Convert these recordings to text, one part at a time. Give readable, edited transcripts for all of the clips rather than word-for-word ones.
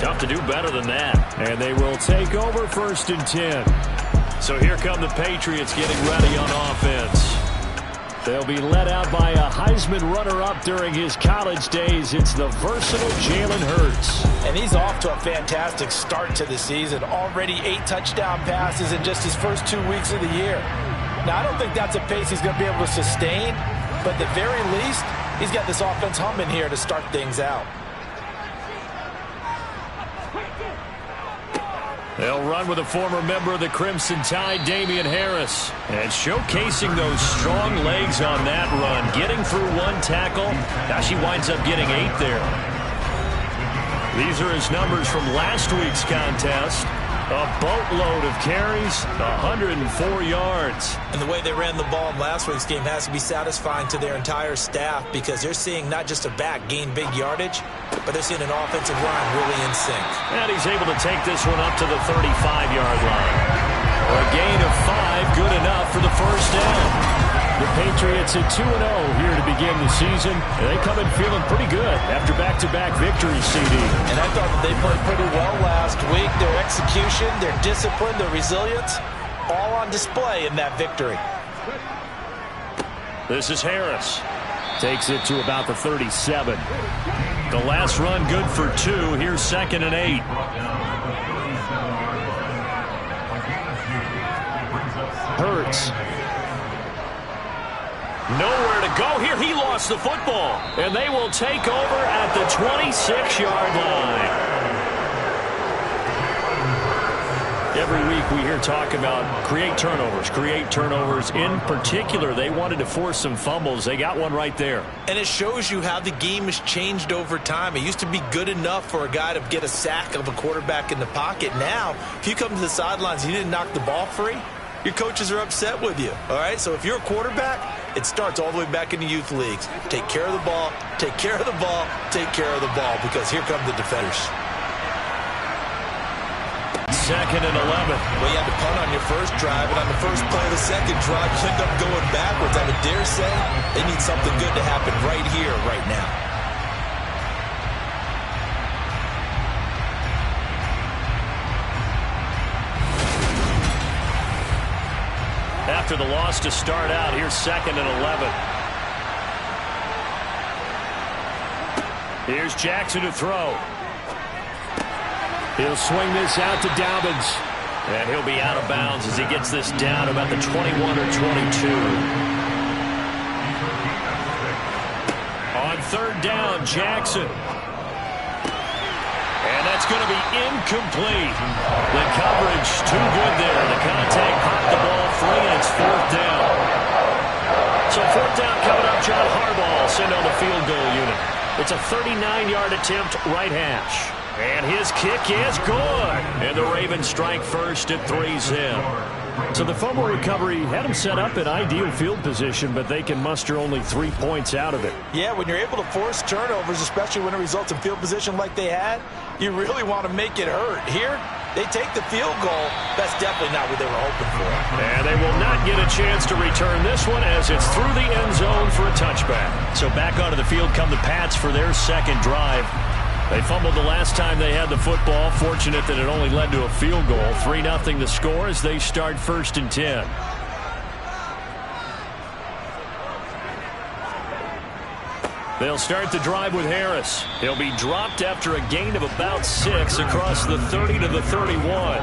Tough to do better than that. And they will take over 1st and 10. So here come the Patriots getting ready on offense. They'll be led out by a Heisman runner-up during his college days. It's the versatile Jalen Hurts. And he's off to a fantastic start to the season. Already 8 touchdown passes in just his first 2 weeks of the year. Now, I don't think that's a pace he's going to be able to sustain, but at the very least, he's got this offense humming here to start things out. They'll run with a former member of the Crimson Tide, Damian Harris. And showcasing those strong legs on that run. Getting through 1 tackle. Now she winds up getting 8 there. These are his numbers from last week's contest. A boatload of carries, 104 yards. And the way they ran the ball in last week's game has to be satisfying to their entire staff because they're seeing not just a back gain big yardage, but they're seeing an offensive line really in sync. And he's able to take this one up to the 35-yard line. A gain of 5, good enough for the 1st down. The Patriots at 2-0 here to begin the season. They come in feeling pretty good after back-to-back victories, CD. And I thought that they played pretty well last week. Their execution, their discipline, their resilience, all on display in that victory. This is Harris. Takes it to about the 37. The last run good for 2. Here's 2nd and 8. Hurts. Nowhere to go here. He lost the football. And they will take over at the 26-yard line. Every week we hear talk about create turnovers. In particular, they wanted to force some fumbles. They got one right there. And it shows you how the game has changed over time. It used to be good enough for a guy to get a sack of a quarterback in the pocket. Now, if you come to the sidelines and you didn't knock the ball free, your coaches are upset with you. All right, so if you're a quarterback, it starts all the way back in the youth leagues. Take care of the ball, take care of the ball, take care of the ball, because here come the defenders. 2nd and 11. Well, you had to punt on your first drive, and on the first play of the second drive, you end up going backwards. I would dare say they need something good to happen right here, right now. After the loss to start out, here's 2nd and 11. Here's Jackson to throw. He'll swing this out to Dobbins. And he'll be out of bounds as he gets this down about the 21 or 22. On 3rd down, Jackson. And that's going to be incomplete. The coverage too good there. The contact popped the ball free, and it's 4th down. So 4th down coming up. John Harbaugh sent on the field goal unit. It's a 39-yard attempt, right hash. And his kick is good. And the Ravens strike first at 3-zip. So the fumble recovery had them set up in ideal field position, but they can muster only 3 points out of it. Yeah, when you're able to force turnovers, especially when it results in field position like they had, you really want to make it hurt. Here, they take the field goal. That's definitely not what they were hoping for. And they will not get a chance to return this one as it's through the end zone for a touchback. So back onto the field come the Pats for their 2nd drive. They fumbled the last time they had the football. Fortunate that it only led to a field goal. 3-0 the score as they start 1st and 10. They'll start the drive with Harris. He'll be dropped after a gain of about 6 across the 30 to the 31.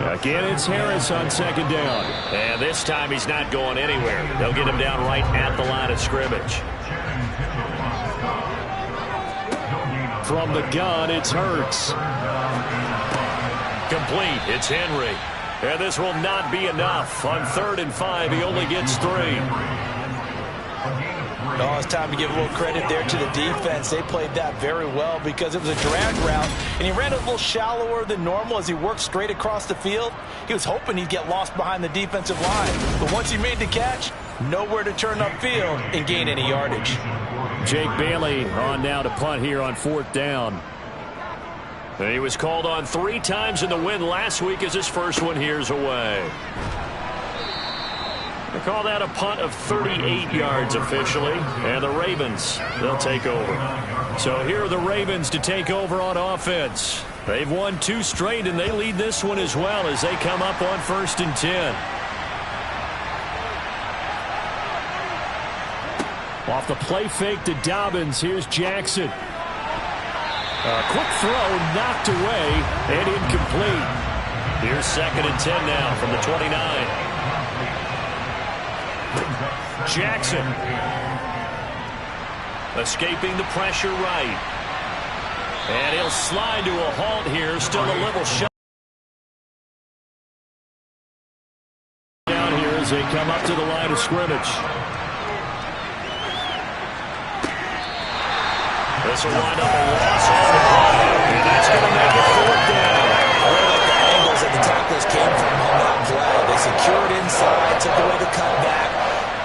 Again, it's Harris on 2nd down. And this time he's not going anywhere. They'll get him down right at the line of scrimmage. From the gun, it's Hurts. Complete. It's Henry. And this will not be enough. On 3rd and 5, he only gets 3. Oh, it's time to give a little credit there to the defense. They played that very well because it was a drag route, and he ran a little shallower than normal as he worked straight across the field. He was hoping he'd get lost behind the defensive line. But once he made the catch, nowhere to turn upfield and gain any yardage. Jake Bailey on now to punt here on 4th down. He was called on 3 times in the win last week as his first one here's away. They call that a punt of 38 yards officially, and the Ravens, they'll take over. So here are the Ravens to take over on offense. They've won 2 straight, and they lead this one as well as they come up on 1st and 10. Off the play fake to Dobbins, here's Jackson. A quick throw knocked away and incomplete. Here's 2nd and 10 now from the 29. Jackson escaping the pressure right. And he'll slide to a halt here. Still a little shot down here as they come up to the line of scrimmage. This will wind up a loss on the play. And that's going to make it 4th down. I really like the angles that the tacklers came from on that play. They secured inside, took away the cutback.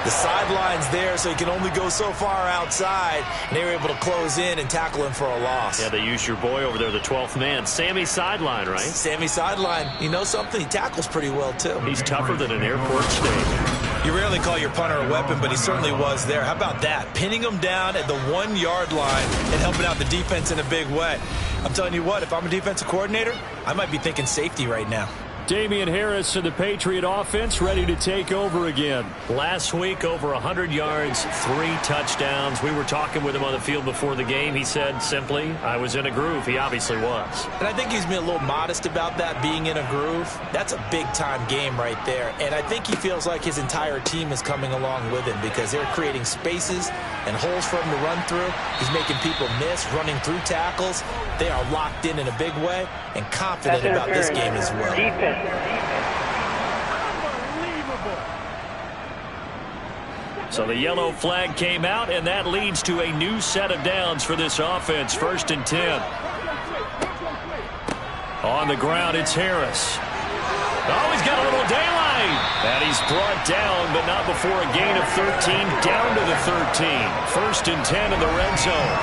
The sideline's there, so he can only go so far outside, and they were able to close in and tackle him for a loss. Yeah, they used your boy over there, the 12th man. Sammy Sideline, right? Sammy Sideline. You know something? He tackles pretty well, too. He's tougher than an airport steak. You rarely call your punter a weapon, but he certainly was there. How about that? Pinning him down at the 1-yard line and helping out the defense in a big way. I'm telling you what, if I'm a defensive coordinator, I might be thinking safety right now. Damian Harris and the Patriot offense ready to take over again. Last week, over 100 yards, 3 touchdowns. We were talking with him on the field before the game. He said simply, I was in a groove. He obviously was. And I think he's been a little modest about that, being in a groove. That's a big-time game right there. And I think he feels like his entire team is coming along with him because they're creating spaces and holes for him to run through. He's making people miss, running through tackles. They are locked in a big way and confident about this game as well. So the yellow flag came out, and that leads to a new set of downs for this offense. 1st and 10. On the ground, it's Harris. Oh, he's got a little daylight. And he's brought down, but not before a gain of 13, down to the 13. 1st and 10 in the red zone.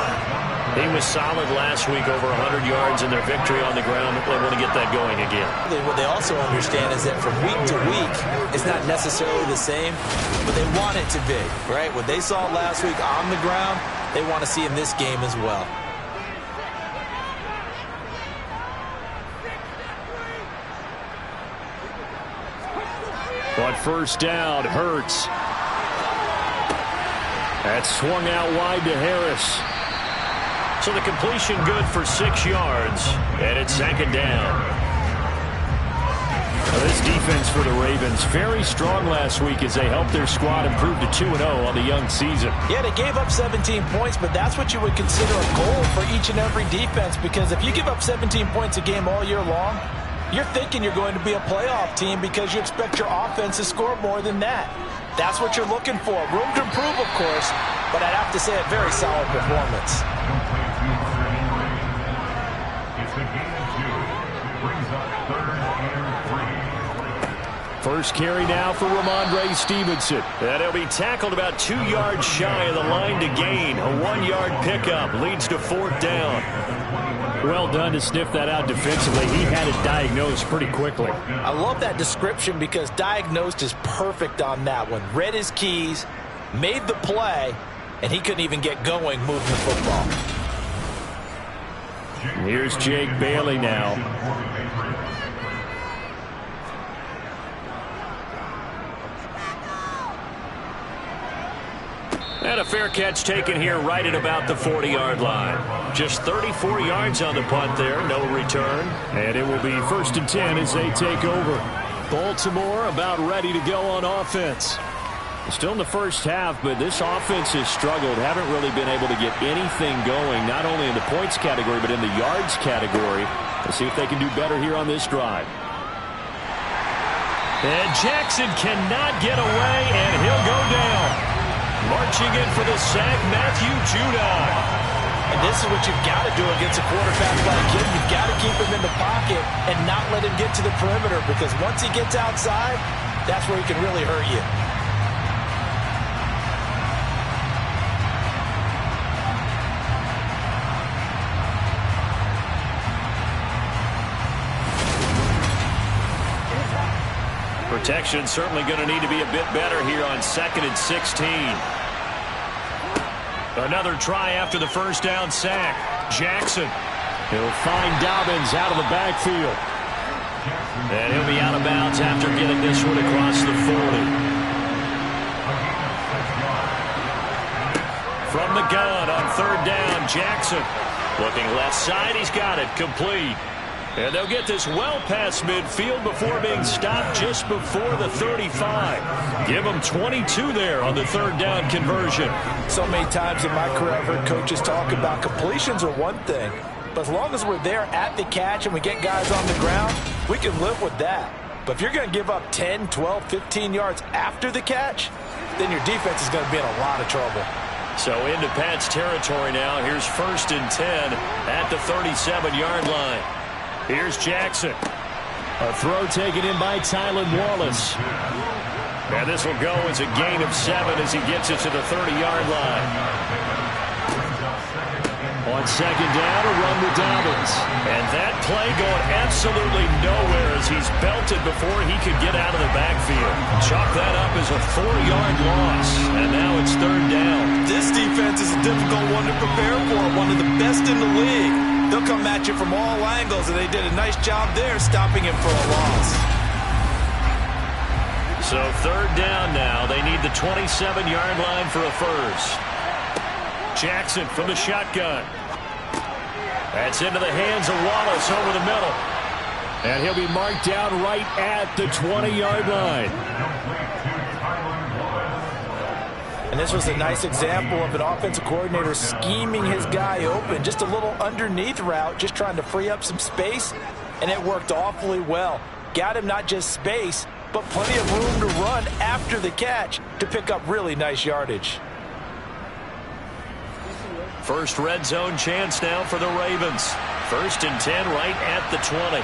He was solid last week, over 100 yards in their victory on the ground. They want to get that going again. What they also understand is that from week to week, it's not necessarily the same, but they want it to be, right? What they saw last week on the ground, they want to see in this game as well. On 1st down, Hurts. That's swung out wide to Harris. So the completion good for 6 yards, and it's 2nd down. Now this defense for the Ravens, very strong last week as they helped their squad improve to 2-0 on the young season. Yeah, they gave up 17 points, but that's what you would consider a goal for each and every defense, because if you give up 17 points a game all year long, you're thinking you're going to be a playoff team because you expect your offense to score more than that. That's what you're looking for. Room to improve, of course, but I'd have to say a very solid performance. First carry now for Ramondre Stevenson. And he'll be tackled about 2 yards shy of the line to gain. A 1-yard pickup leads to 4th down. Well done to sniff that out defensively. He had it diagnosed pretty quickly. I love that description because diagnosed is perfect on that one. Read his keys, made the play, and he couldn't even get going moving the football. Here's Jake Bailey now. And a fair catch taken here right at about the 40-yard line. Just 34 yards on the punt there, no return. And it will be 1st and 10 as they take over. Baltimore about ready to go on offense. Still in the first half, but this offense has struggled. Haven't really been able to get anything going, not only in the points category, but in the yards category. Let's see if they can do better here on this drive. And Jackson cannot get away, and he'll go down. Marching in for the sack, Matthew Judon. And this is what you've got to do against a quarterback like him. You've got to keep him in the pocket and not let him get to the perimeter, because once he gets outside, that's where he can really hurt you. Protection certainly going to need to be a bit better here on 2nd and 16. Another try after the first down sack. Jackson. He'll find Dobbins out of the backfield. And he'll be out of bounds after getting this one across the 40. From the gun on 3rd down, Jackson. Looking left side, he's got it, complete. And they'll get this well past midfield before being stopped just before the 35. Give them 22 there on the 3rd down conversion. So many times in my career I've heard coaches talk about completions are one thing, but as long as we're there at the catch and we get guys on the ground, we can live with that. But if you're going to give up 10, 12, 15 yards after the catch, then your defense is going to be in a lot of trouble. So into Pat's territory now. Here's 1st and 10 at the 37-yard line. Here's Jackson. A throw taken in by Tylan Wallace. And this will go as a gain of 7 as he gets it to the 30-yard line. On 2nd down, a run with Dobbins. And that play going absolutely nowhere as he's belted before he could get out of the backfield. Chalk that up as a 4-yard loss. And now it's 3rd down. This defense is a difficult one to prepare for, one of the best in the league. They'll come at you from all angles, and they did a nice job there stopping him for a loss. So 3rd down now. They need the 27-yard line for a first. Jackson from the shotgun. That's into the hands of Wallace over the middle. And he'll be marked down right at the 20-yard line. And this was a nice example of an offensive coordinator scheming his guy open. Just a little underneath route, just trying to free up some space, and it worked awfully well. Got him not just space, but plenty of room to run after the catch to pick up really nice yardage. First red zone chance now for the Ravens. 1st and 10 right at the 20.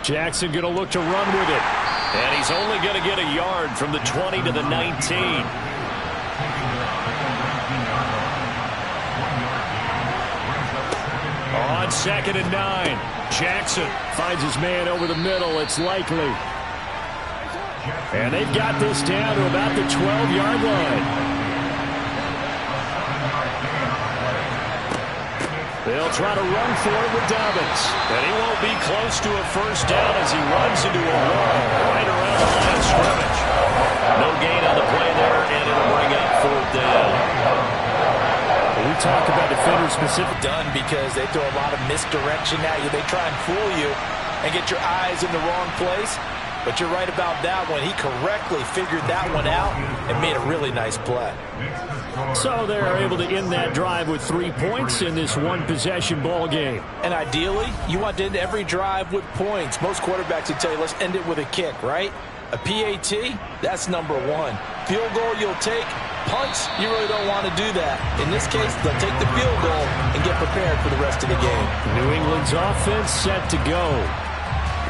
Jackson going to look to run with it. And he's only going to get a yard from the 20 to the 19. On 2nd and 9. Jackson finds his man over the middle. It's likely. And they've got this down to about the 12-yard line. They'll try to run for it with Dobbins. And he won't be close to a first down as he runs into a wall right around the line of scrimmage. No gain on the play there, and it'll bring up 4th down. We talk about defender-specific done because they throw a lot of misdirection at you. They try and fool you and get your eyes in the wrong place. But you're right about that one. He correctly figured that one out and made a really nice play. So they're able to end that drive with 3 points in this one-possession ball game. And ideally, you want to end every drive with points. Most quarterbacks would tell you, let's end it with a kick, right? A PAT, that's number 1. Field goal you'll take. Punts, you really don't want to do that. In this case, they'll take the field goal and get prepared for the rest of the game. New England's offense set to go.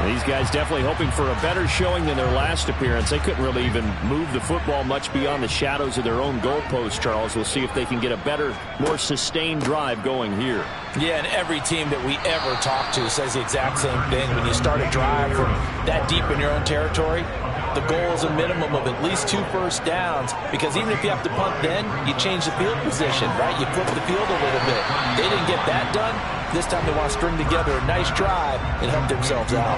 These guys definitely hoping for a better showing than their last appearance. They couldn't really even move the football much beyond the shadows of their own goalpost, Charles. We'll see if they can get a better, more sustained drive going here. Yeah, and every team that we ever talk to says the exact same thing. When you start a drive from that deep in your own territory, the goal is a minimum of at least 2 first downs, because even if you have to punt then, you change the field position, right? You flip the field a little bit. They didn't get that done. This time they want to string together a nice drive and help themselves out.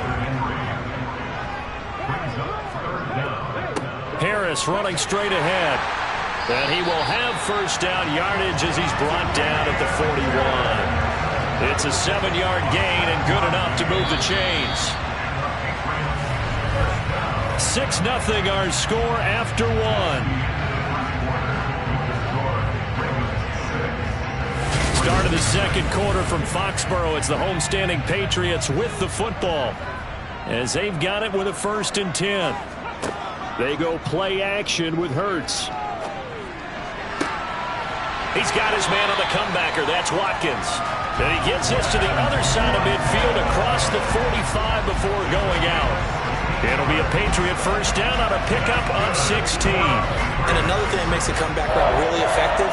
Harris running straight ahead. And he will have first down yardage as he's brought down at the 41. It's a 7-yard gain and good enough to move the chains. 6-0 our score after 1. Start of the second quarter from Foxborough. It's the homestanding Patriots with the football as they've got it with a 1st and 10. They go play action with Hurts. He's got his man on the comebacker. That's Watkins. And he gets this to the other side of midfield across the 45 before going out. It'll be a Patriot first down on a pickup on 16. And another thing that makes the comeback route really effective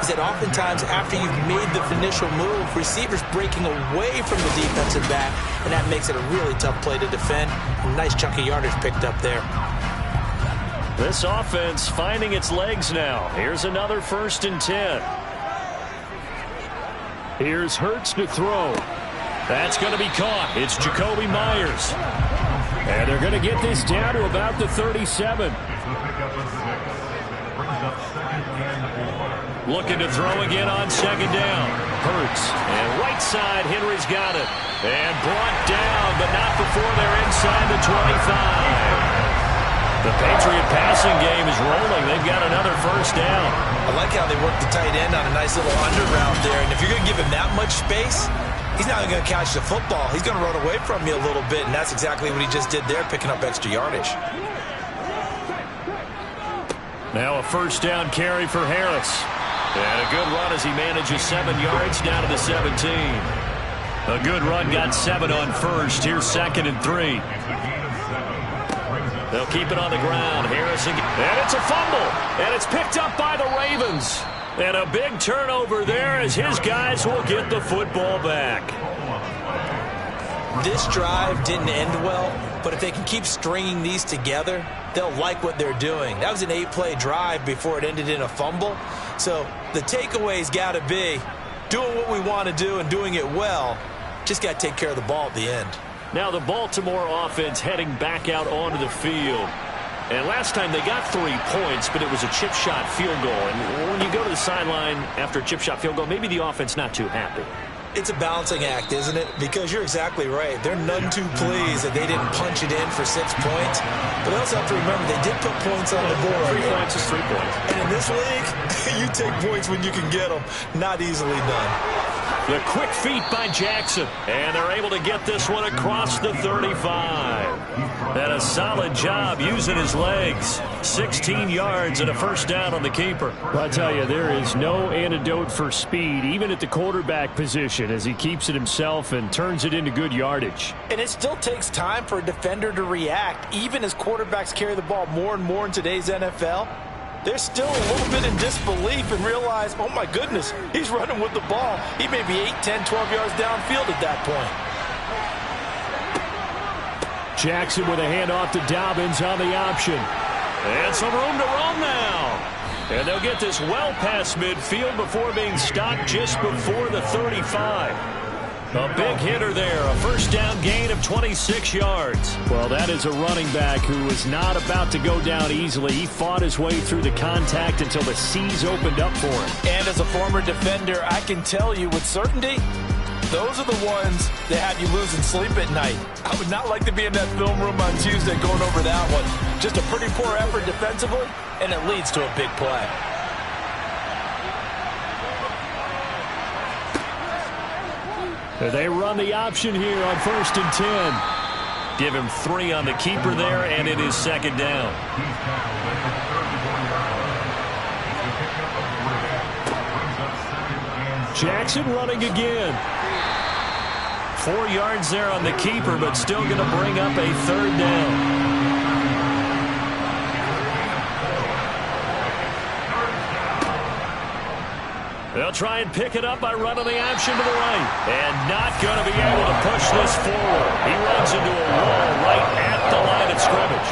is that oftentimes after you've made the initial move, receivers breaking away from the defensive back, and that makes it a really tough play to defend. A nice chunk of yardage picked up there. This offense finding its legs now. Here's another 1st and 10. Here's Hurts to throw. That's going to be caught. It's Jacoby Myers. And they're going to get this down to about the 37. Looking to throw again on 2nd down. Hurts. And right side, Henry's got it. And brought down, but not before they're inside the 25. The Patriot passing game is rolling. They've got another 1st down. I like how they work the tight end on a nice little under route there. And if you're going to give him that much space, he's not even going to catch the football. He's going to run away from you a little bit, and that's exactly what he just did there, picking up extra yardage. Now a 1st down carry for Harris. And a good run as he manages 7 yards down to the 17. A good run got 7 on 1st. Here's 2nd and 3. They'll keep it on the ground. Harris again. And it's a fumble. And it's picked up by the Ravens. And a big turnover there as his guys will get the football back. This drive didn't end well, but if they can keep stringing these together, they'll like what they're doing. That was an 8-play drive before it ended in a fumble. So the takeaway's got to be doing what we want to do and doing it well. Just got to take care of the ball at the end. Now the Baltimore offense heading back out onto the field. And last time they got 3 points, but it was a chip shot field goal. And when you go to the sideline after a chip shot field goal, maybe the offense not too happy. It's a balancing act, isn't it? Because you're exactly right. They're none too pleased that they didn't punch it in for 6 points. But they also have to remember they did put points on the board. 3 points is 3 points. And in this league, you take points when you can get them. Not easily done. The quick feet by Jackson. And they're able to get this one across the 35. And a solid job using his legs. 16 yards and a 1st down on the keeper. Well, I tell you, there is no antidote for speed, even at the quarterback position, as he keeps it himself and turns it into good yardage. And it still takes time for a defender to react. Even as quarterbacks carry the ball more and more in today's NFL, they're still a little bit in disbelief and realize, oh my goodness, he's running with the ball. He may be 8, 10, 12 yards downfield at that point. Jackson with a handoff to Dobbins on the option. And some room to roam now. And they'll get this well past midfield before being stopped just before the 35. A big hitter there, a 1st down gain of 26 yards. Well, that is a running back who was not about to go down easily. He fought his way through the contact until the seas opened up for him. And as a former defender, I can tell you with certainty, those are the ones that have you losing sleep at night. I would not like to be in that film room on Tuesday going over that one. Just a pretty poor effort defensively, and it leads to a big play. They run the option here on 1st and 10. Give him 3 on the keeper there, and it is 2nd down. Jackson running again. 4 yards there on the keeper, but still going to bring up a 3rd down. They'll try and pick it up by running the option to the right. And not going to be able to push this forward. He runs into a wall right at the line of scrimmage.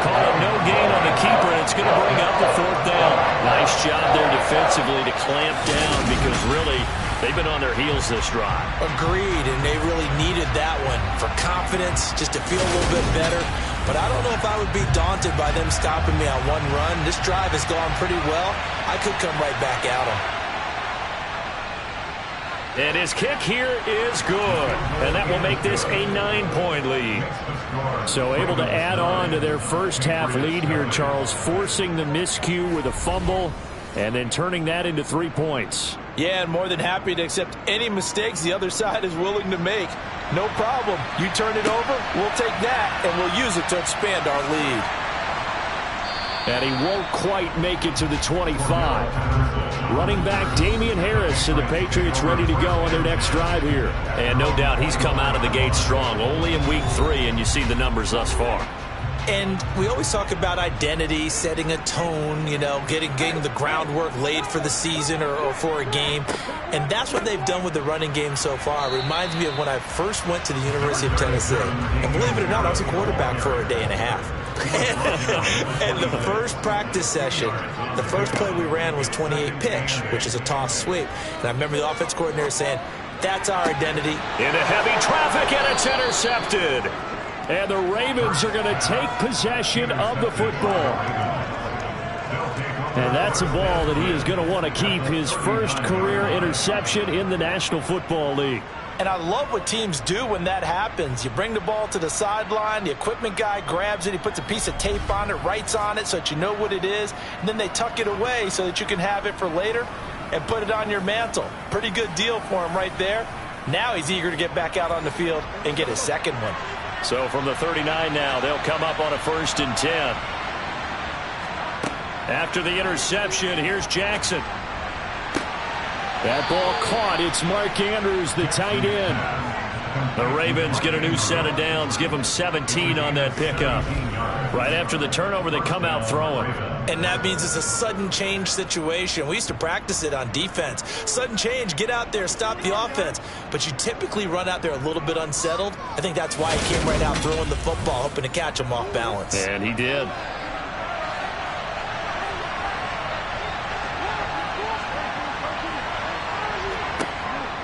Call it no gain on the keeper, and it's going to bring up the 4th down. Nice job there defensively to clamp down because really they've been on their heels this drive. Agreed, and they really needed that one for confidence, just to feel a little bit better. But I don't know if I would be daunted by them stopping me on one run. This drive has gone pretty well. I could come right back at them. And his kick here is good. And that will make this a 9-point lead. So able to add on to their first half lead here, Charles, forcing the miscue with a fumble and then turning that into 3 points. Yeah, and more than happy to accept any mistakes the other side is willing to make. No problem. You turn it over, we'll take that, and we'll use it to expand our lead. And he won't quite make it to the 25. Running back Damian Harris, and the Patriots ready to go on their next drive here. And no doubt he's come out of the gate strong, only in week 3, and you see the numbers thus far. And we always talk about identity, setting a tone, you know, getting the groundwork laid for the season or for a game. And that's what they've done with the running game so far. It reminds me of when I first went to the University of Tennessee. And believe it or not, I was a quarterback for a day and a half. And the first practice session, the first play we ran was 28 pitch, which is a toss sweep. And I remember the offense coordinator saying, that's our identity. Into heavy traffic, and it's intercepted. And the Ravens are going to take possession of the football. And that's a ball that he is going to want to keep, his first career interception in the National Football League. And I love what teams do when that happens. You bring the ball to the sideline, the equipment guy grabs it, he puts a piece of tape on it, writes on it so that you know what it is, and then they tuck it away so that you can have it for later and put it on your mantle. Pretty good deal for him right there. Now he's eager to get back out on the field and get his second one. So from the 39 now, they'll come up on a 1st and 10. After the interception, here's Jackson. That ball caught. It's Mark Andrews, the tight end. The Ravens get a new set of downs, give them 17 on that pickup. Right after the turnover, they come out throwing. And that means it's a sudden change situation. We used to practice it on defense. Sudden change, get out there, stop the offense. But you typically run out there a little bit unsettled. I think that's why he came right out throwing the football, hoping to catch him off balance. And he did.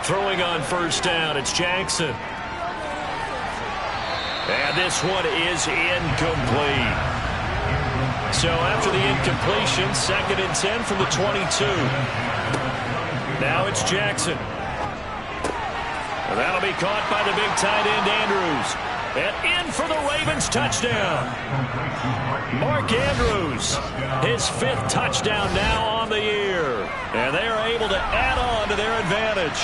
Throwing on 1st down, it's Jackson. And this one is incomplete. So after the incompletion, 2nd and 10 from the 22. Now it's Jackson. And that'll be caught by the big tight end, Andrews. And in for the Ravens touchdown. Mark Andrews, his 5th touchdown now on the year. And they are able to add on to their advantage.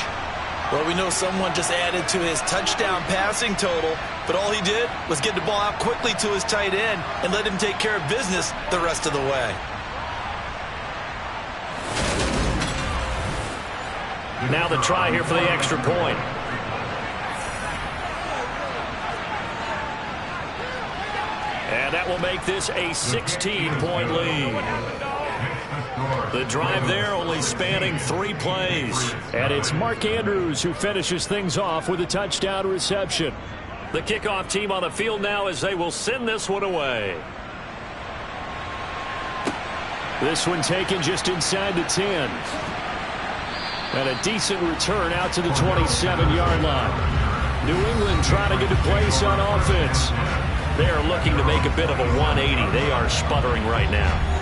Well, we know someone just added to his touchdown passing total, but all he did was get the ball out quickly to his tight end and let him take care of business the rest of the way. Now the try here for the extra point. And that will make this a 16-point lead. The drive there only spanning 3 plays. And it's Mark Andrews who finishes things off with a touchdown reception. The kickoff team on the field now as they will send this one away. This one taken just inside the 10. And a decent return out to the 27-yard line. New England trying to get a place on offense. They are looking to make a bit of a 180. They are sputtering right now.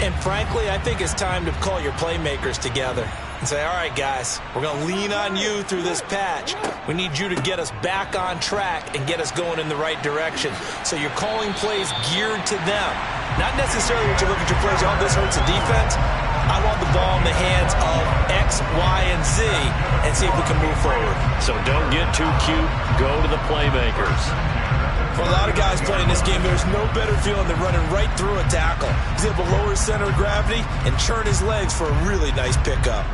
And frankly, I think it's time to call your playmakers together and say, all right, guys, we're going to lean on you through this patch. We need you to get us back on track and get us going in the right direction. So you're calling plays geared to them. Not necessarily that you look at your plays, oh, this hurts the defense. I want the ball in the hands of X, Y, and Z and see if we can move forward. So don't get too cute. Go to the playmakers. For a lot of guys playing this game, there's no better feeling than running right through a tackle. He's able to lower his center of gravity and churn his legs for a really nice pickup.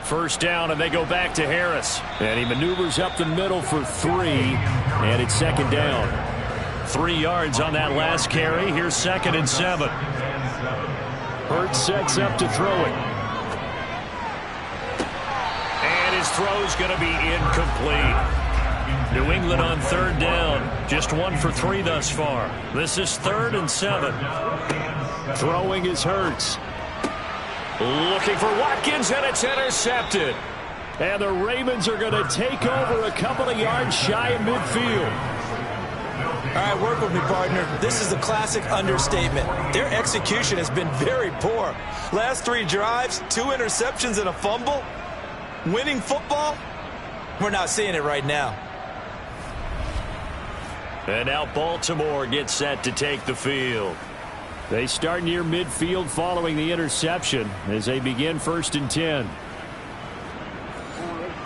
First down, and they go back to Harris. And he maneuvers up the middle for 3, and it's 2nd down. 3 yards on that last carry. Here's 2nd and 7. Hurts sets up to throw it. And his throw's going to be incomplete. New England on 3rd down. Just 1 for 3 thus far. This is 3rd and 7. Throwing is Hurts. Looking for Watkins, and it's intercepted. And the Ravens are going to take over a couple of yards shy of midfield. All right, work with me, partner. This is a classic understatement. Their execution has been very poor. Last 3 drives, 2 interceptions and a fumble. Winning football? We're not seeing it right now. And now Baltimore gets set to take the field. They start near midfield following the interception as they begin 1st and 10.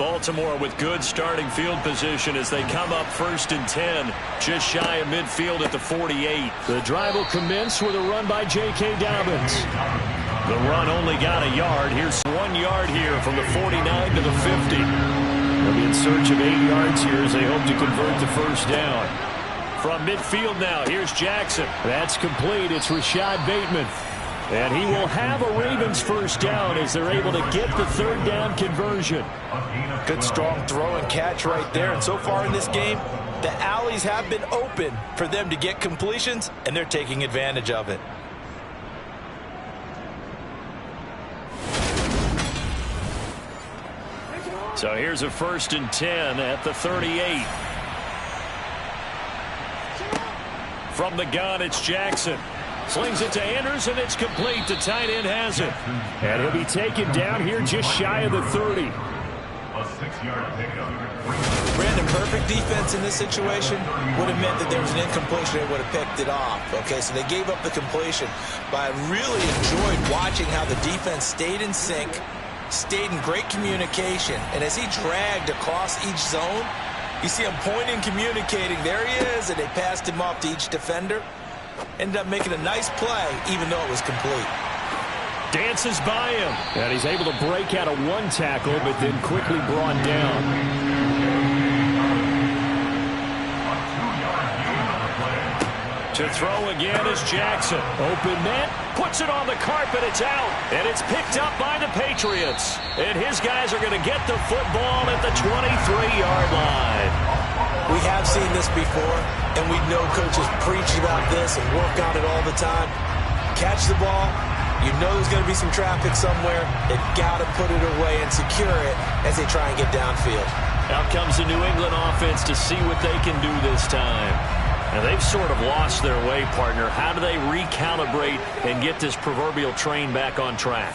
Baltimore with good starting field position as they come up 1st and 10, just shy of midfield at the 48. The drive will commence with a run by J.K. Dobbins. The run only got a yard. Here's 1 yard here from the 49 to the 50. They'll be in search of 8 yards here as they hope to convert the first down. From midfield now, here's Jackson. That's complete. It's Rashad Bateman. And he will have a Ravens first down as they're able to get the 3rd down conversion. Good strong throw and catch right there. And so far in this game, the alleys have been open for them to get completions, and they're taking advantage of it. So here's a 1st and 10 at the 38. From the gun, it's Jackson. Slings it to Anders, and it's complete. The tight end has it. And he'll be taken down here just shy of the 30. A 6-yard pickup. Brandon, perfect defense in this situation would have meant that there was an incompletion. They would have picked it off. Okay, so they gave up the completion. But I really enjoyed watching how the defense stayed in sync, stayed in great communication. And as he dragged across each zone, you see him pointing, communicating. There he is, and they passed him off to each defender. Ended up making a nice play, even though it was complete. Dances by him. And he's able to break out of 1 tackle, but then quickly brought down. To throw again is Jackson. Open net, puts it on the carpet, it's out. And it's picked up by the Patriots. And his guys are going to get the football at the 23-yard line. We have seen this before, and we know coaches preach about this and work on it all the time. Catch the ball. You know there's going to be some traffic somewhere. They've got to put it away and secure it as they try and get downfield. Out comes the New England offense to see what they can do this time. Now, they've sort of lost their way, partner. How do they recalibrate and get this proverbial train back on track?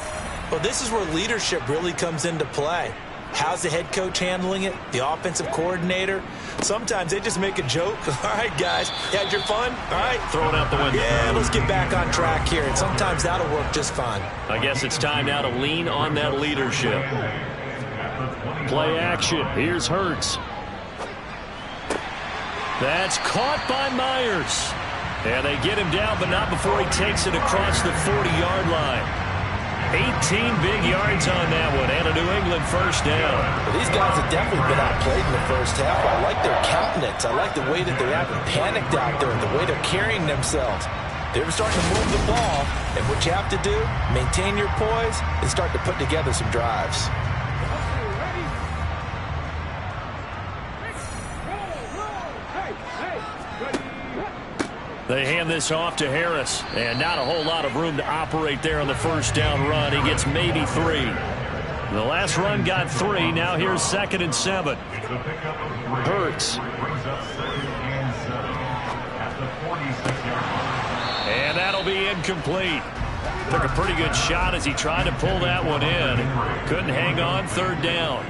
Well, this is where leadership really comes into play. How's the head coach handling it? The offensive coordinator? Sometimes they just make a joke. All right, guys, you had your fun? All right. Throw it out the window. Yeah, let's get back on track here. And sometimes that'll work just fine. I guess it's time now to lean on that leadership. Play action. Here's Hurts. That's caught by Myers. And they get him down, but not before he takes it across the 40-yard line. 18 big yards on that one, and a New England first down. Well, these guys have definitely been outplayed in the first half. I like their countenance. I like the way that they haven't panicked out there, the way they're carrying themselves. They're starting to move the ball, and what you have to do, maintain your poise and start to put together some drives. They hand this off to Harris, and not a whole lot of room to operate there on the first down run. He gets maybe 3. The last run got 3. Now here's 2nd and 7. Hurts. And that'll be incomplete. Took a pretty good shot as he tried to pull that one in. Couldn't hang on. 3rd down.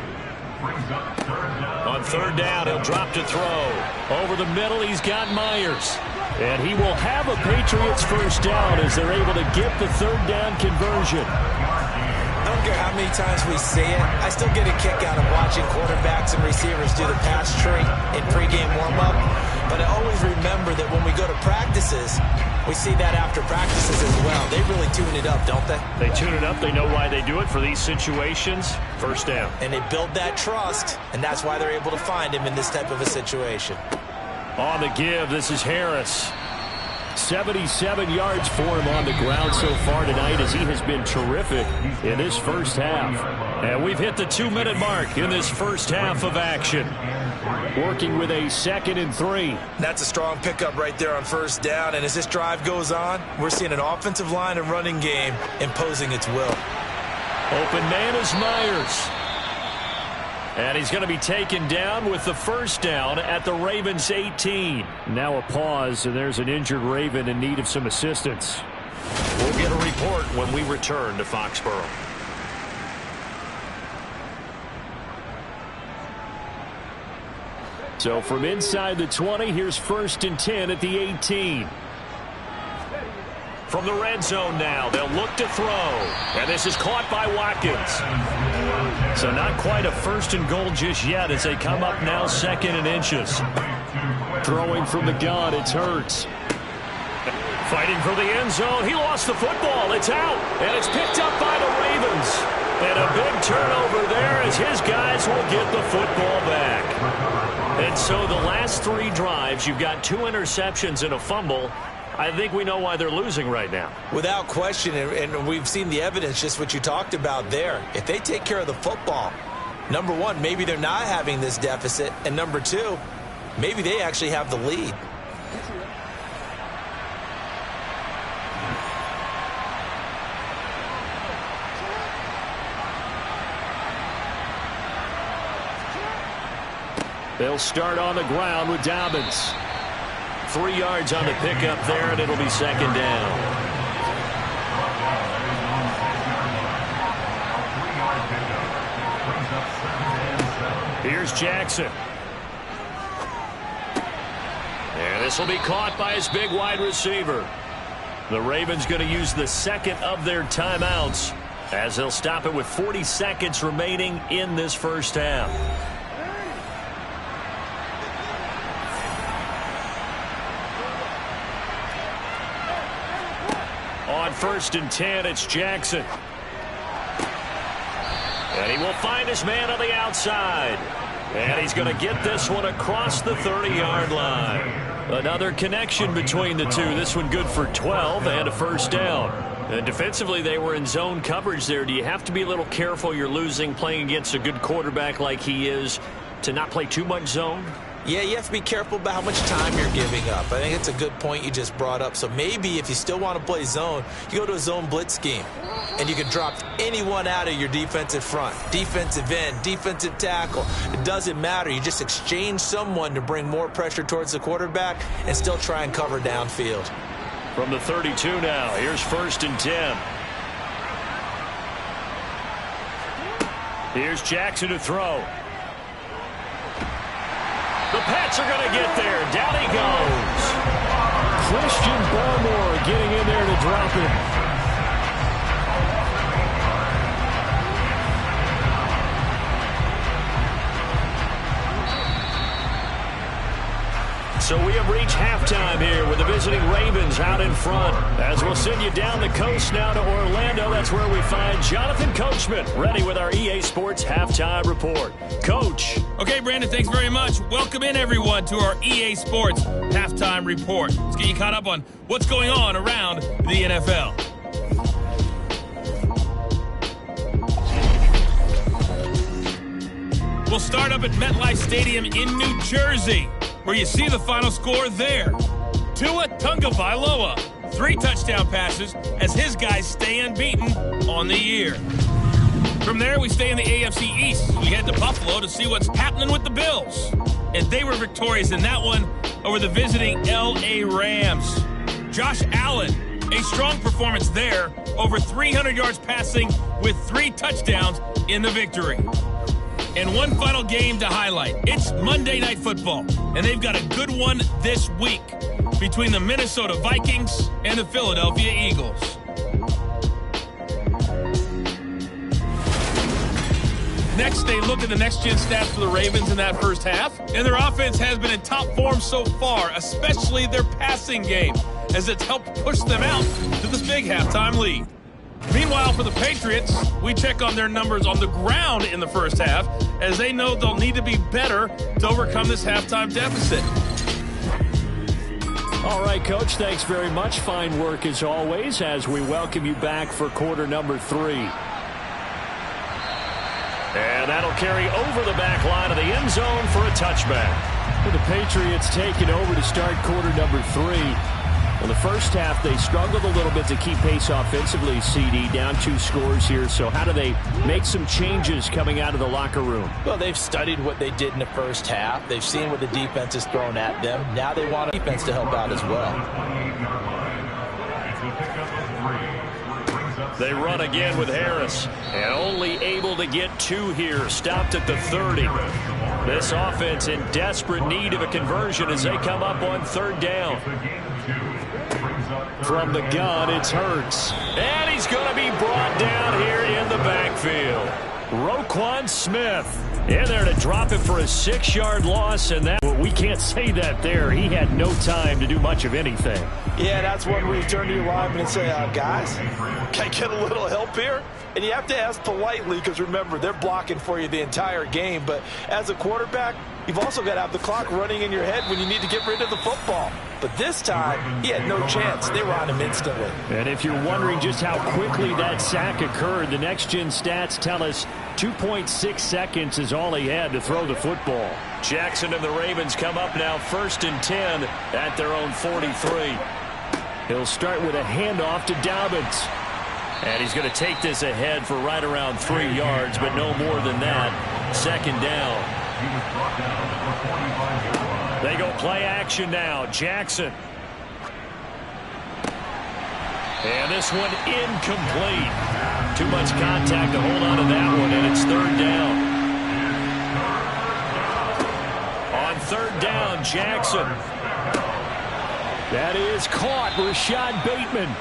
On 3rd down, he'll drop to throw. Over the middle, he's got Myers. And he will have a Patriots first down as they're able to get the 3rd down conversion. I don't care how many times we see it. I still get a kick out of watching quarterbacks and receivers do the pass tree in pregame warm-up. But I always remember that when we go to practices, we see that after practices as well. They really tune it up, don't they? They tune it up. They know why they do it for these situations. First down. And they build that trust, and that's why they're able to find him in this type of a situation. On the give, this is Harris. 77 yards for him on the ground so far tonight as he has been terrific in this first half. And we've hit the 2-minute mark in this first half of action. Working with a 2nd and 3. That's a strong pickup right there on first down. And as this drive goes on, we're seeing an offensive line and running game imposing its will. Open man is Myers. And he's going to be taken down with the first down at the Ravens 18. Now a pause, and there's an injured Raven in need of some assistance. We'll get a report when we return to Foxborough. So from inside the 20, here's 1st and 10 at the 18. from the red zone now. They'll look to throw. And this is caught by Watkins. So not quite a first and goal just yet as they come up now 2nd and inches. Throwing from the gun, it's Hurts. Fighting for the end zone. He lost the football. It's out. And it's picked up by the Ravens. And a big turnover there as his guys will get the football back. And so the last 3 drives, you've got 2 interceptions and a fumble. I think we know why they're losing right now. Without question, and we've seen the evidence, just what you talked about there. If they take care of the football, number one, maybe they're not having this deficit. And number 2, maybe they actually have the lead. They'll start on the ground with Dobbins. 3 yards on the pickup there, and it'll be 2nd down. Here's Jackson. And this will be caught by his big wide receiver. The Ravens going to use the 2nd of their timeouts as they'll stop it with 40 seconds remaining in this first half. On 1st and 10, it's Jackson. And he will find his man on the outside. And he's going to get this one across the 30-yard line. Another connection between the two. This one good for 12 and a first down. And defensively, they were in zone coverage there. Do you have to be a little careful you're losing playing against a good quarterback like he is to not play too much zone? Yeah, you have to be careful about how much time you're giving up. I think it's a good point you just brought up. So maybe if you still want to play zone, you go to a zone blitz scheme. And you can drop anyone out of your defensive front. Defensive end, defensive tackle. It doesn't matter. You just exchange someone to bring more pressure towards the quarterback and still try and cover downfield. From the 32 now, here's 1st and 10. Here's Jackson to throw. The Pats are going to get there. Down he goes. Christian Barmore getting in there to drop him. So we have reached halftime here with the visiting Ravens out in front. As we'll send you down the coast now to Orlando, that's where we find Jonathan Coachman ready with our EA Sports Halftime Report. Coach. Okay, Brandon, thanks very much. Welcome in, everyone, to our EA Sports Halftime Report. Let's get you caught up on what's going on around the NFL. We'll start up at MetLife Stadium in New Jersey, where you see the final score there. Tua Tagovailoa, 3 touchdown passes as his guys stay unbeaten on the year. From there, we stay in the AFC East. We head to Buffalo to see what's happening with the Bills. And they were victorious in that one over the visiting LA Rams. Josh Allen, a strong performance there, over 300 yards passing with 3 touchdowns in the victory. And one final game to highlight. It's Monday Night Football, and they've got a good one this week between the Minnesota Vikings and the Philadelphia Eagles. Next, they look at the next-gen stats for the Ravens in that first half, and their offense has been in top form so far, especially their passing game, as it's helped push them out to this big halftime lead. Meanwhile, for the Patriots, we check on their numbers on the ground in the first half, as they know they'll need to be better to overcome this halftime deficit. All right, Coach, thanks very much. Fine work as always as we welcome you back for quarter number 3. And that'll carry over the back line of the end zone for a touchback. Well, the Patriots taking over to start quarter number 3. In the first half, they struggled a little bit to keep pace offensively, CD, down 2 scores here. So how do they make some changes coming out of the locker room? Well, they've studied what they did in the first half. They've seen what the defense has thrown at them. Now they want a defense to help out as well. They run again with Harris. And only able to get 2 here. Stopped at the 30. This offense in desperate need of a conversion as they come up on third down. From the gun, it's Hurts. And he's going to be brought down here in the backfield. Roquan Smith in there to drop it for a 6-yard loss, and that we can't say that there. He had no time to do much of anything. Yeah, that's one where you turn to your lineman and say, guys, can I get a little help here? And you have to ask politely because, remember, they're blocking for you the entire game. But as a quarterback, you've also got to have the clock running in your head when you need to get rid of the football. But this time, he had no chance. They were on him instantly. And if you're wondering just how quickly that sack occurred, the next-gen stats tell us 2.6 seconds is all he had to throw the football. Jackson and the Ravens come up now 1st and 10 at their own 43. He'll start with a handoff to Dobbins. And he's going to take this ahead for right around 3 yards, but no more than that. 2nd down. They go play action now. Jackson. And this one incomplete. Too much contact to hold on to that one, and it's 3rd down. On 3rd down, Jackson. That is caught. Rashad Bateman.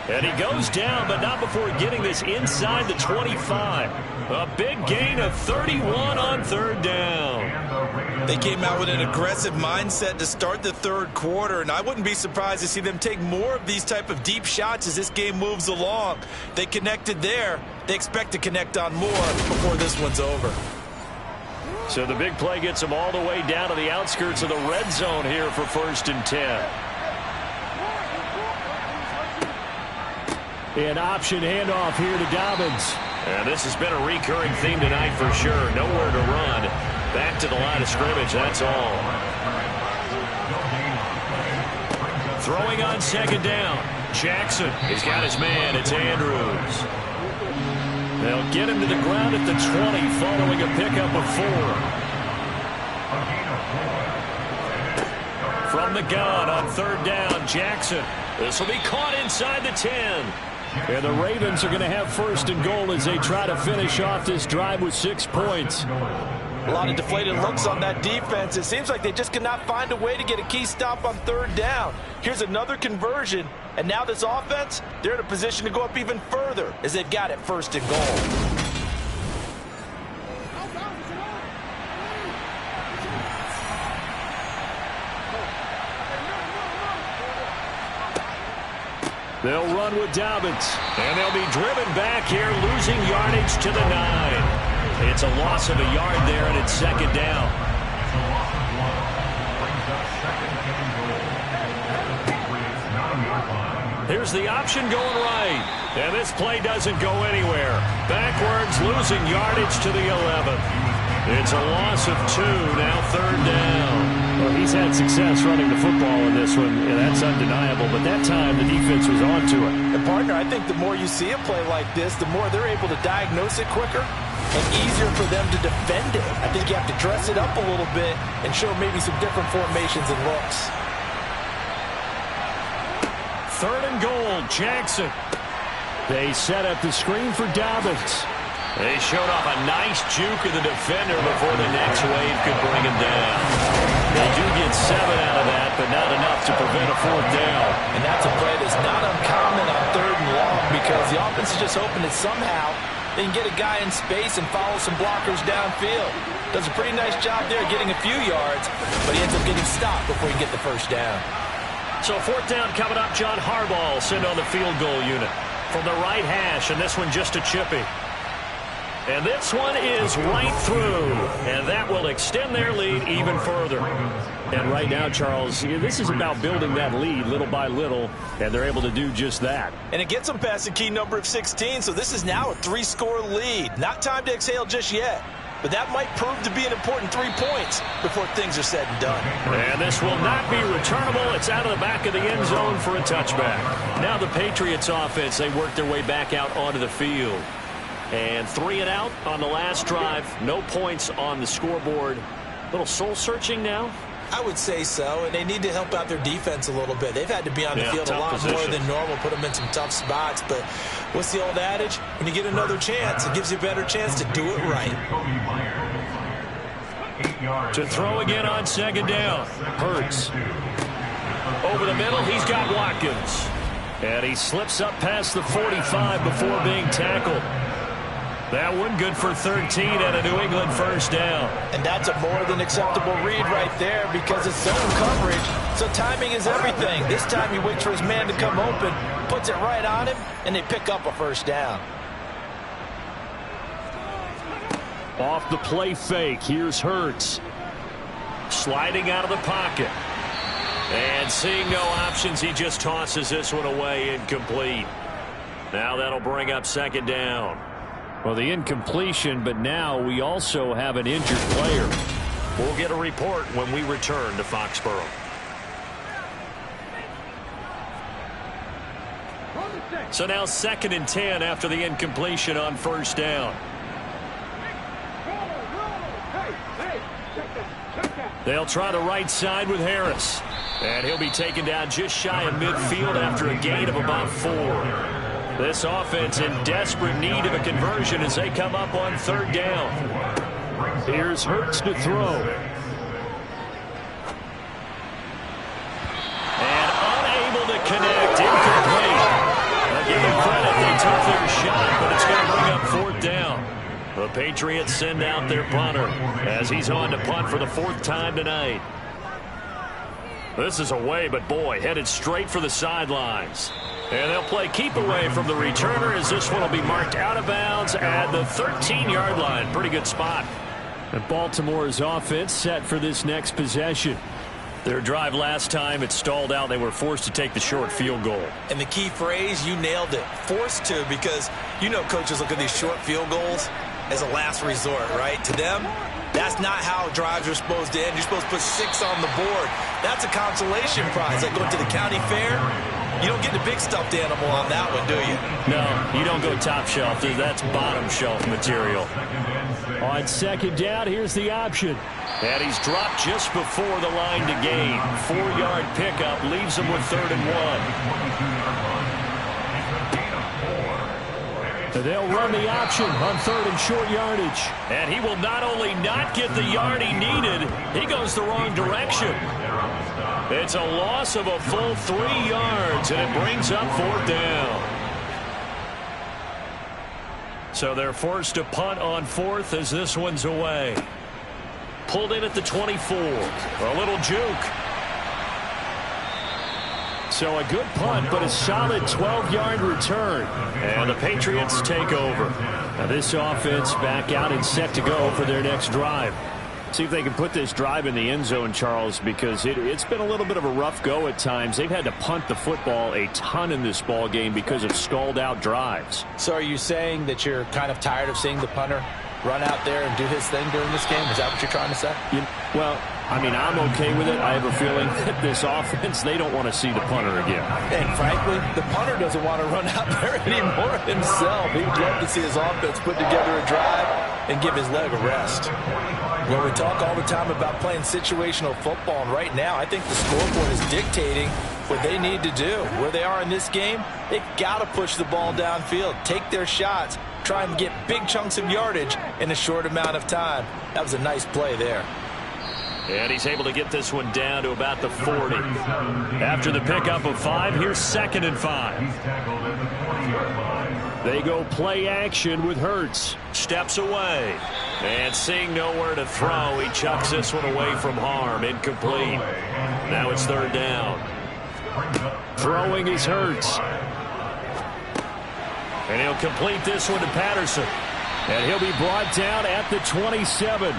And he goes down, but not before getting this inside the 25. A big gain of 31 on 3rd down. They came out with an aggressive mindset to start the 3rd quarter, and I wouldn't be surprised to see them take more of these type of deep shots as this game moves along. They connected there. They expect to connect on more before this one's over. So the big play gets them all the way down to the outskirts of the red zone here for 1st and 10. An option handoff here to Dobbins. And this has been a recurring theme tonight for sure. Nowhere to run. Back to the line of scrimmage, that's all. Throwing on 2nd down. Jackson, he's got his man. It's Andrews. They'll get him to the ground at the 20 following a pickup of 4. From the gun on 3rd down, Jackson. This will be caught inside the 10. And the Ravens are going to have 1st and goal as they try to finish off this drive with 6 points. A lot of deflated looks on that defense. It seems like they just cannot find a way to get a key stop on 3rd down. Here's another conversion, and now this offense, they're in a position to go up even further as they've got it 1st and goal. They'll run with Dobbins, and they'll be driven back here, losing yardage to the 9. It's a loss of a yard there, and it's 2nd down. Here's the option going right, and this play doesn't go anywhere. Backwards, losing yardage to the 11. It's a loss of 2, now 3rd down. Well, he's had success running the football in this one, and that's undeniable. But that time, the defense was on to it. And, partner, I think the more you see a play like this, the more they're able to diagnose it quicker and easier for them to defend it. I think you have to dress it up a little bit and show maybe some different formations and looks. 3rd and goal, Jackson. They set up the screen for Dobbins. They showed off a nice juke of the defender before the next wave could bring him down. They do get 7 out of that, but not enough to prevent a 4th down. And that's a play that's not uncommon on 3rd and long because the offense is just hoping that somehow they can get a guy in space and follow some blockers downfield. Does a pretty nice job there getting a few yards, but he ends up getting stopped before he can get the 1st down. So 4th down coming up. John Harbaugh sent on the field goal unit from the right hash, and this one just a chippy. And this one is right through, and that will extend their lead even further. And right now, Charles, this is about building that lead little by little, and they're able to do just that. And it gets them past the key number of 16, so this is now a 3-score lead. Not time to exhale just yet, but that might prove to be an important 3 points before things are said and done. And this will not be returnable. It's out of the back of the end zone for a touchback. Now the Patriots offense, they work their way back out onto the field. And 3 and out on the last drive. No points on the scoreboard. A little soul-searching now? I would say so, and they need to help out their defense a little bit. They've had to be on the field a lot more than normal, put them in some tough spots. But what's the old adage? When you get another chance, it gives you a better chance to do it right. 8 yards. To throw again on second down. Hurts. Over the middle, he's got Watkins. And he slips up past the 45 before being tackled. That one good for 13 and a New England first down. And that's a more than acceptable read right there because it's zone coverage. So timing is everything. This time he waits for his man to come open, puts it right on him, and they pick up a first down. Off the play fake, here's Hurts. Sliding out of the pocket. And seeing no options, he just tosses this one away, incomplete. Now that'll bring up second down. Well, the incompletion, but now we also have an injured player. We'll get a report when we return to Foxborough. So now 2nd and 10 after the incompletion on first down. They'll try the right side with Harris. And he'll be taken down just shy of midfield after a gain of about 4. This offense in desperate need of a conversion as they come up on 3rd down. Here's Hurts to throw. And unable to connect. Incomplete. I give them credit. They took their shot, but it's going to bring up 4th down. The Patriots send out their punter as he's on to punt for the 4th time tonight. This is away, but boy, headed straight for the sidelines. And they'll play keep away from the returner as this one will be marked out of bounds at the 13-yard line. Pretty good spot. And Baltimore's offense set for this next possession. Their drive last time, it stalled out. They were forced to take the short field goal. And the key phrase, you nailed it. Forced to, because you know coaches look at these short field goals as a last resort, right? To them, that's not how drives are supposed to end. You're supposed to put 6 on the board. That's a consolation prize. Like going to the county fair, you don't get the big stuffed animal on that one, do you? No, you don't go top shelf. That's bottom shelf material. On 2nd down, here's the option. And he's dropped just before the line to gain. 4-yard pickup leaves him with 3rd and 1. They'll run the option on 3rd and short yardage. And he will not only not get the yard he needed, he goes the wrong direction. It's a loss of a full 3 yards, and it brings up 4th down. So they're forced to punt on 4th as this one's away. Pulled in at the 24. A little juke. So a good punt, but a solid 12-yard return. And the Patriots take over. Now this offense back out and set to go for their next drive. See if they can put this drive in the end zone, Charles, because it's been a little bit of a rough go at times. They've had to punt the football a ton in this ball game because of stalled-out drives. So are you saying that you're kind of tired of seeing the punter run out there and do his thing during this game? Is that what you're trying to say? Well, I mean, I'm okay with it. I have a feeling that this offense, they don't want to see the punter again. And frankly, the punter doesn't want to run out there anymore himself. He would love to see his offense put together a drive and give his leg a rest. Well, we talk all the time about playing situational football, and right now I think the scoreboard is dictating what they need to do. Where they are in this game, they've got to push the ball downfield, take their shots, try and get big chunks of yardage in a short amount of time. That was a nice play there. And he's able to get this one down to about the 40. After the pickup of 5, here's 2nd and 5. They go play action with Hurts. Steps away. And seeing nowhere to throw, he chucks this one away from harm. Incomplete. Now it's 3rd down. Throwing is Hurts. And he'll complete this one to Patterson. And he'll be brought down at the 27.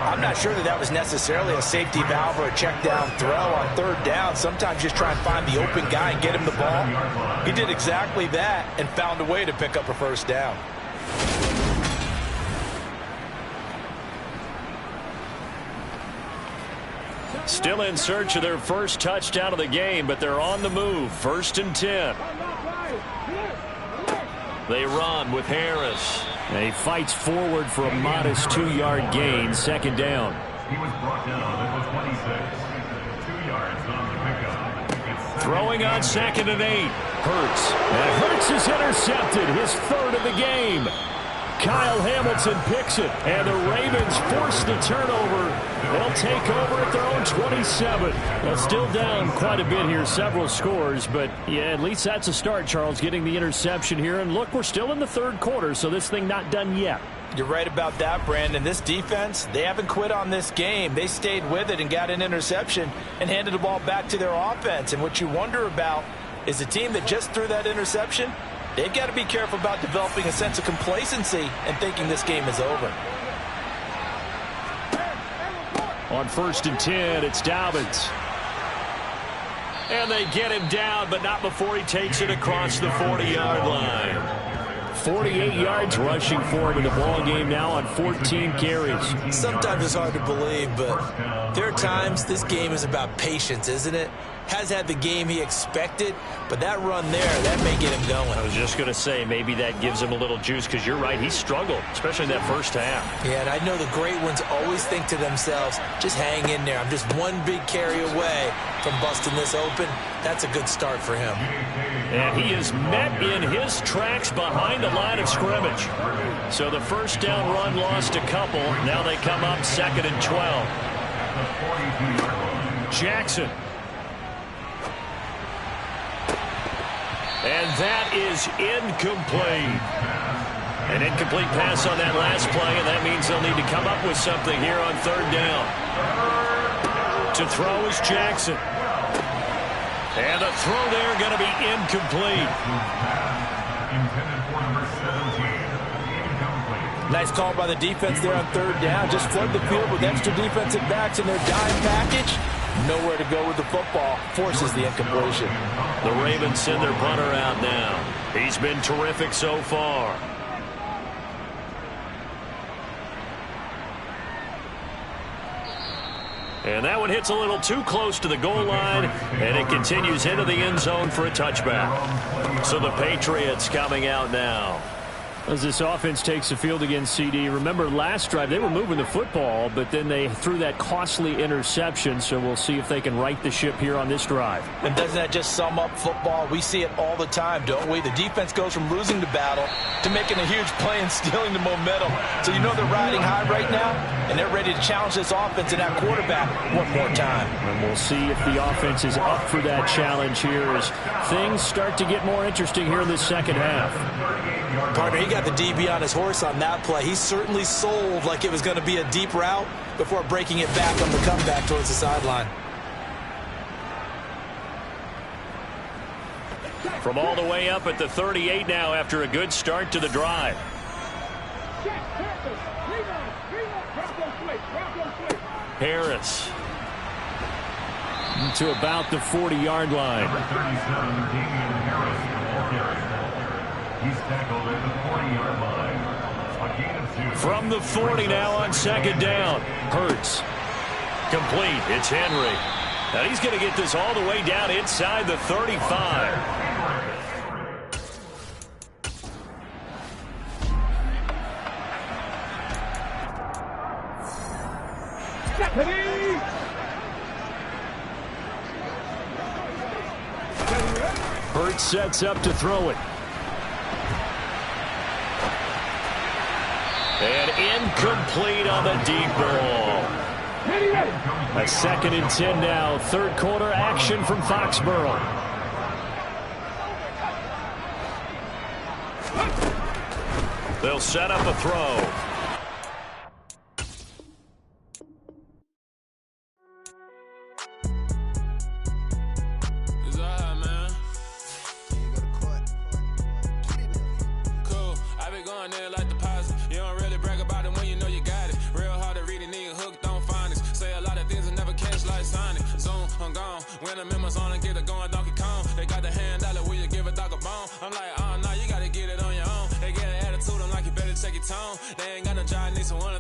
I'm not sure that was necessarily a safety valve or a check down throw on 3rd down. Sometimes just try and find the open guy and get him the ball. He did exactly that and found a way to pick up a first down. Still in search of their first touchdown of the game, but they're on the move. 1st and 10. They run with Harris. And he fights forward for a modest 2-yard gain. 2nd down. He was brought down at the 26. 2 yards on the pickup. Throwing on 2nd and 8. Hurts. And Hurts is intercepted. His 3rd of the game. Kyle Hamilton picks it, and the Ravens force the turnover. They'll take over at their own 27. Well, still down quite a bit here, several scores, but yeah, at least that's a start, Charles, getting the interception here. And look, we're still in the third quarter, so this thing not done yet. You're right about that, Brandon. This defense, they haven't quit on this game. They stayed with it and got an interception and handed the ball back to their offense. And what you wonder about is a team that just threw that interception, they've got to be careful about developing a sense of complacency and thinking this game is over. On 1st and 10, it's Dobbins. And they get him down, but not before he takes it across the 40-yard line. 48 yards rushing for him in the ball game now on 14 carries. Sometimes it's hard to believe, but there are times this game is about patience, isn't it? Has had the game he expected, but that run there, that may get him going. I was just going to say, maybe that gives him a little juice, because you're right, he struggled, especially in that first half. Yeah, and I know the great ones always think to themselves, just hang in there. I'm just one big carry away from busting this open. That's a good start for him. And he is met in his tracks behind the line of scrimmage. So the first down run lost a couple. Now they come up 2nd and 12. Jackson. And that is incomplete. An incomplete pass on that last play, and that means they'll need to come up with something here on 3rd down. To throw is Jackson. And the throw there going to be incomplete. Nice call by the defense there on 3rd down. Just flood the field with extra defensive backs in their dime package. Nowhere to go with the football. Forces the incompletion. The Ravens send their punter out now. He's been terrific so far. And that one hits a little too close to the goal line, and it continues into the end zone for a touchback. So the Patriots coming out now. As this offense takes the field against CD, remember last drive they were moving the football, but then they threw that costly interception, so we'll see if they can right the ship here on this drive. And doesn't that just sum up football? We see it all the time, don't we? The defense goes from losing the battle to making a huge play and stealing the momentum. So you know they're riding high right now, and they're ready to challenge this offense and that quarterback one more time. And we'll see if the offense is up for that challenge here as things start to get more interesting here in the second half. Partner, he got the DB on his horse on that play. He certainly sold like it was going to be a deep route before breaking it back on the comeback towards the sideline. From all the way up at the 38 now after a good start to the drive. Harris to about the 40-yard line. He's tackled at the 40-yard line. A gain of 2. From the 40 now on 2nd down. Hurts. Complete. It's Henry. Now he's going to get this all the way down inside the 35. Hurts sets up to throw it. And incomplete on the deep ball. A 2nd and 10 now. 3rd quarter action from Foxborough. They'll set up a throw. They ain't got no job, need someone